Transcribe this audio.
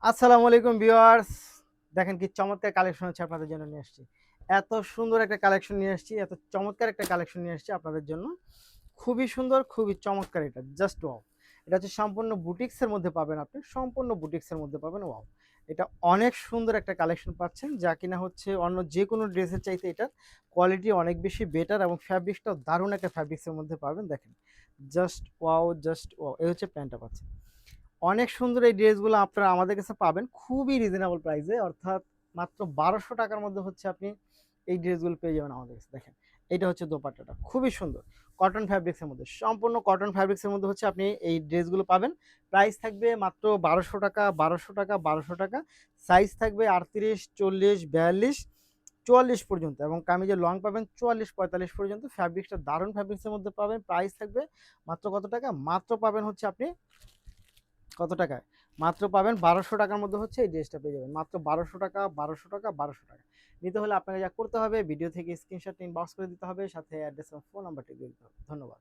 আসসালামু আলাইকুম ভিউয়ার্স। দেখেন কি চমৎকার কালেকশন হচ্ছে আপনাদের জন্য নিয়ে আসছি। এত সুন্দর একটা কালেকশন নিয়ে আসছি, এত চমৎকার একটা কালেকশন নিয়ে আসছি আপনাদের জন্য। খুবই সুন্দর, খুবই চমৎকার, এটা জাস্ট ওয়াও। এটা হচ্ছে সম্পূর্ণ বুটিক্সের মধ্যে পাবেন আপনি, সম্পূর্ণ বুটিক্সের মধ্যে পাবেন। ওয়াও! এটা অনেক সুন্দর একটা কালেকশন পাচ্ছেন, যা কিনা হচ্ছে অন্য যেকোনো ড্রেসের চাইতে এটার কোয়ালিটি অনেক বেশি বেটার এবং ফ্যাব্রিক্সটাও দারুণ একটা ফ্যাব্রিক্সের মধ্যে পাবেন। দেখেন জাস্ট ওয়াও, জাস্ট ওয়াও! এই হচ্ছে প্যান্টটা পাচ্ছেন। অনেক সুন্দর এই ড্রেসগুলো আপনারা আমাদের কাছে পাবেন খুবই রিজনেবল প্রাইসে, অর্থাৎ মাত্র ১২০০ টাকার মধ্যে হচ্ছে আপনি এই ড্রেসগুলো পেয়ে যাবেন আমাদের কাছে। দেখেন এটা হচ্ছে দোপাট্টাটা, খুবই সুন্দর কটন ফ্যাব্রিক্সের মধ্যে, সম্পূর্ণ কটন ফ্যাব্রিক্সের মধ্যে হচ্ছে আপনি এই ড্রেসগুলো পাবেন। প্রাইস থাকবে মাত্র ১২০০ টাকা, ১২০০ টাকা, ১২০০ টাকা। সাইজ থাকবে ৩৮, ৪০, ৪২, ৪৪ পর্যন্ত, এবং কামিজের লং পাবেন ৪৪, ৪৫ পর্যন্ত। ফ্যাব্রিক্সটা দারুণ ফ্যাব্রিক্সের মধ্যে পাবেন। প্রাইস থাকবে মাত্র কত টাকা? মাত্র পাবেন হচ্ছে আপনি কত টাকায়? মাত্র পাবেন ১২০০ টাকার মধ্যে হচ্ছে এই ড্রেসটা পেয়ে যাবেন। মাত্র ১২০০ টাকা, ১২০০ টাকা, ১২০০ টাকা। নিতে হলে আপনাকে যা করতে হবে, ভিডিও থেকে স্ক্রিনশট ইনবক্স করে দিতে হবে, সাথে অ্যাড্রেস এবং ফোন নাম্বারটি দিয়ে দিতে হবে। ধন্যবাদ।